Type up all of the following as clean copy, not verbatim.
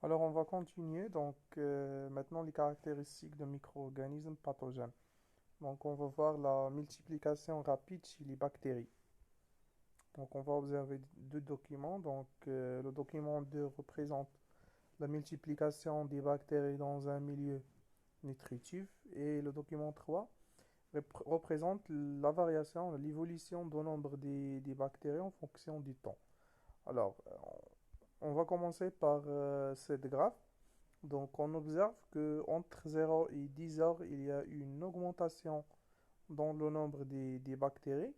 Alors, on va continuer. Maintenant, les caractéristiques de micro-organismes pathogènes. Donc, on va voir la multiplication rapide chez les bactéries. Donc, on va observer deux documents. Le document 2 représente la multiplication des bactéries dans un milieu nutritif et le document 3 représente la variation, l'évolution du nombre des bactéries en fonction du temps. Alors, on va commencer par cette graphe. Donc on observe que entre 0 et 10 heures, il y a une augmentation dans le nombre des bactéries.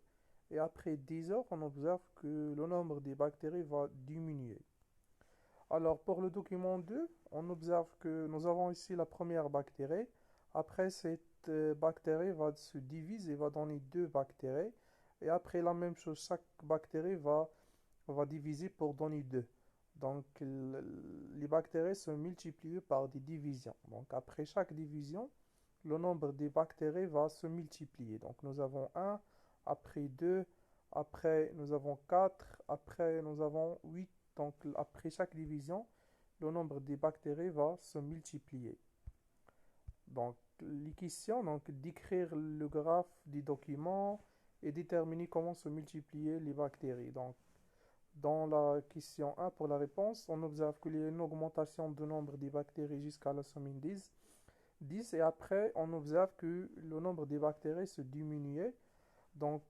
Et après 10 heures, on observe que le nombre des bactéries va diminuer. Alors pour le document 2, on observe que nous avons ici la première bactérie. Après cette bactérie va se diviser et va donner deux bactéries. Et après la même chose, chaque bactérie va diviser pour donner 2. Les bactéries se multiplient par des divisions. Donc, après chaque division, le nombre des bactéries va se multiplier. Donc, nous avons un, après 2, après nous avons 4, après nous avons 8. Donc, après chaque division, le nombre des bactéries va se multiplier. Donc, les questions, d'écrire le graphe du document et déterminer comment se multiplier les bactéries. Donc, dans la question 1, pour la réponse, on observe qu'il y a une augmentation du nombre des bactéries jusqu'à la semaine 10 et après, on observe que le nombre des bactéries se diminuait. Donc,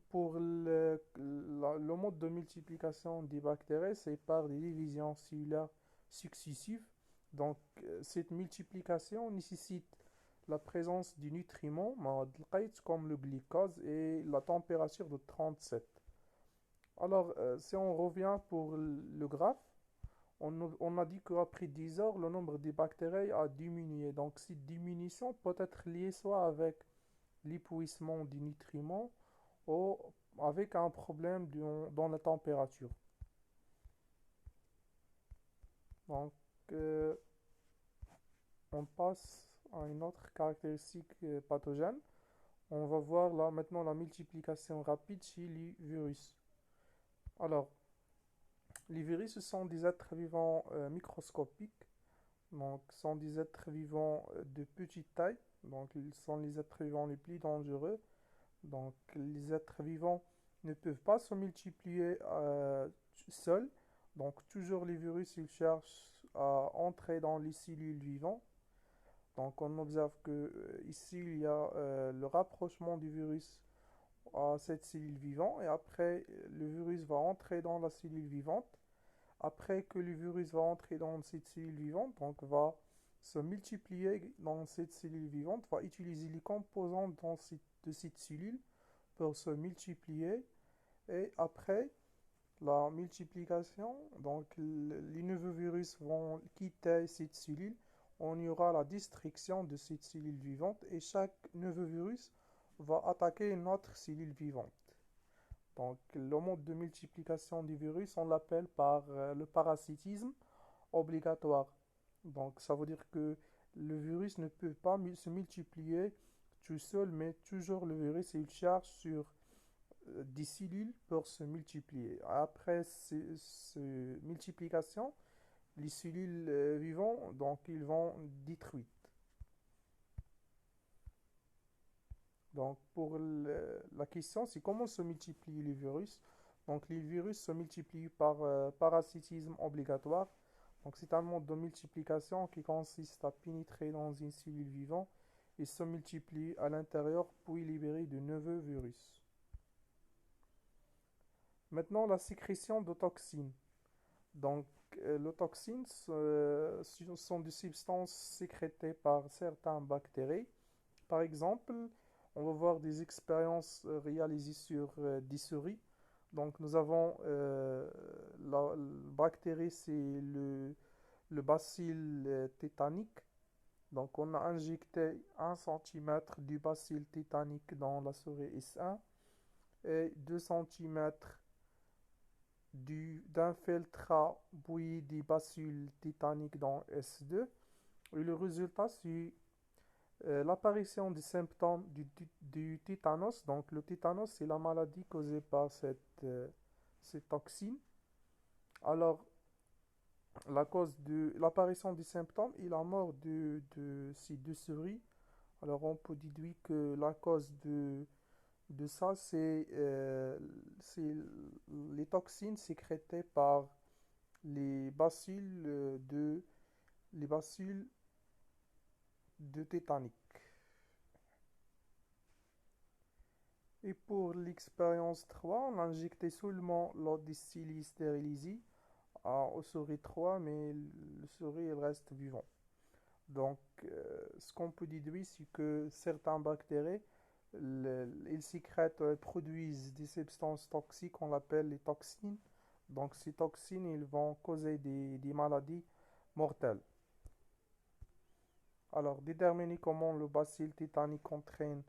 pour le mode de multiplication des bactéries, c'est par des divisions cellulaires successives. Donc, cette multiplication nécessite la présence du nutriment, comme le glucose, et la température de 37. Alors, si on revient pour le graphe, on a dit qu'après 10 heures, le nombre de bactéries a diminué. Donc, cette diminution peut être liée soit avec l'épuisement des nutriments ou avec un problème dans la température. Donc, euh, on passe à une autre caractéristique pathogène. On va voir là maintenant la multiplication rapide chez les virus. Alors, les virus ce sont des êtres vivants microscopiques. Donc, sont des êtres vivants de petite taille. Donc, ils sont les êtres vivants les plus dangereux. Donc, les êtres vivants ne peuvent pas se multiplier seuls. Donc, toujours les virus, ils cherchent à entrer dans les cellules vivantes. Donc, on observe que ici, il y a le rapprochement du virus à cette cellule vivante. Et après, le virus va entrer dans la cellule vivante. Après que le virus va entrer dans cette cellule vivante, donc va se multiplier dans cette cellule vivante, va utiliser les composants de cette cellule pour se multiplier. Et après la multiplication, les nouveaux virus vont quitter cette cellule. On y aura la destruction de cette cellule vivante et chaque nouveau virus va attaquer une autre cellule vivante. Donc, le mode de multiplication du virus, on l'appelle par le parasitisme obligatoire. Donc, ça veut dire que le virus ne peut pas se multiplier tout seul, mais toujours le virus, il cherche sur des cellules pour se multiplier. Après cette multiplication, les cellules vivantes, donc, ils vont détruire. Donc, pour la question, c'est comment se multiplient les virus. Donc, les virus se multiplient par parasitisme obligatoire. Donc, c'est un mode de multiplication qui consiste à pénétrer dans une cellule vivante et se multiplier à l'intérieur puis libérer de nouveaux virus. Maintenant, la sécrétion de toxines. Donc, les toxines sont des substances sécrétées par certaines bactéries. Par exemple, on va voir des expériences réalisées sur des souris. Donc, nous avons la bactérie, c'est le bacille tétanique. Donc, on a injecté 1 cm du bacille tétanique dans la souris S1 et 2 cm d'infiltrat bouilli du bacille tétanique dans S2. Et le résultat, c'est l'apparition des symptômes du tétanos. Donc, le tétanos, c'est la maladie causée par cette toxine. Alors, la cause de l'apparition des symptômes et la mort de ces deux souris. Alors on peut déduire que la cause de ça, c'est les toxines sécrétées par les bacilles les bacilles de tétanique. Et pour l'expérience 3, on a injecté seulement l'eau distillée stérilisée au souris 3, mais le souris il reste vivant. Donc, ce qu'on peut déduire, c'est que certaines bactéries, ils sécrètent, produisent des substances toxiques, on l'appelle les toxines. Donc, ces toxines, ils vont causer des maladies mortelles. Alors, déterminer comment le bacille tétanique entraîne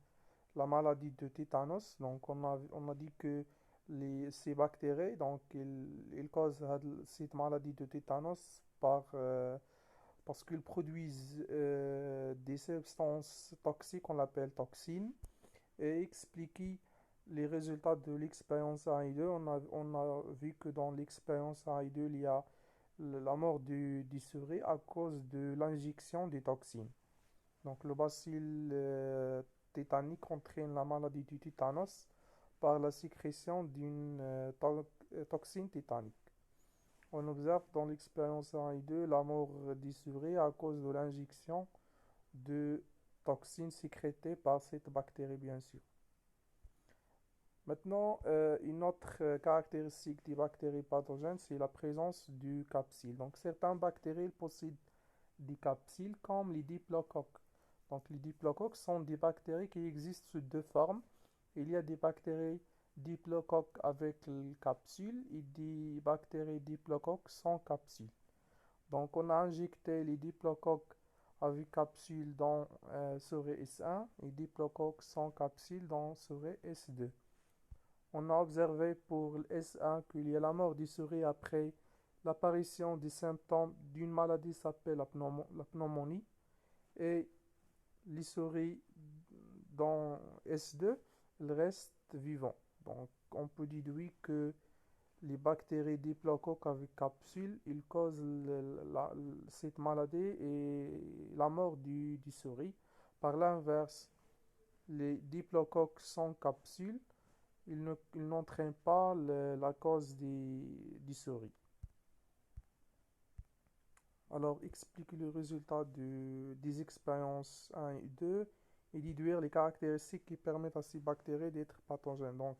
la maladie de tétanos. Donc, on a dit que ces bactéries, donc, ils causent cette maladie de tétanos parce qu'ils produisent des substances toxiques, on l'appelle toxines, et expliquer les résultats de l'expérience 1 et 2. On a vu que dans l'expérience 1 et 2, il y a la mort du souris à cause de l'injection des toxines. Donc le bacille tétanique entraîne la maladie du tétanos par la sécrétion d'une toxine tétanique. On observe dans l'expérience 1 et 2 la mort des souris à cause de l'injection de toxines sécrétées par cette bactérie, bien sûr. Maintenant, une autre caractéristique des bactéries pathogènes, c'est la présence du capsule. Donc, certaines bactéries possèdent des capsules comme les diplocoques. Donc, les diplocoques sont des bactéries qui existent sous deux formes. Il y a des bactéries diplocoques avec capsule et des bactéries diplocoques sans capsule. Donc, on a injecté les diplocoques avec capsule dans souris S1 et diplocoques sans capsule dans souris S2. On a observé pour S1 qu'il y a la mort des souris après l'apparition des symptômes d'une maladie qui s'appelle la pneumonie et les souris dans S2 elles restent vivantes. Donc on peut déduire que les bactéries diplocoques avec capsule ils causent cette maladie et la mort du souris. Par l'inverse, les diplocoques sans capsule il n'entraîne pas la cause des souris. Alors, expliquer le résultat des expériences 1 et 2 et déduire les caractéristiques qui permettent à ces bactéries d'être pathogènes. Donc,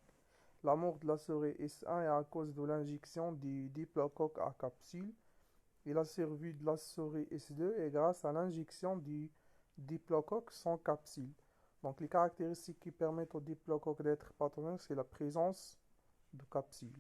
la mort de la souris S1 est à cause de l'injection du diplocoque à capsule et la survie de la souris S2 est grâce à l'injection du diplocoque sans capsule. Donc, les caractéristiques qui permettent au diplocoque d'être pathogène, c'est la présence de capsule.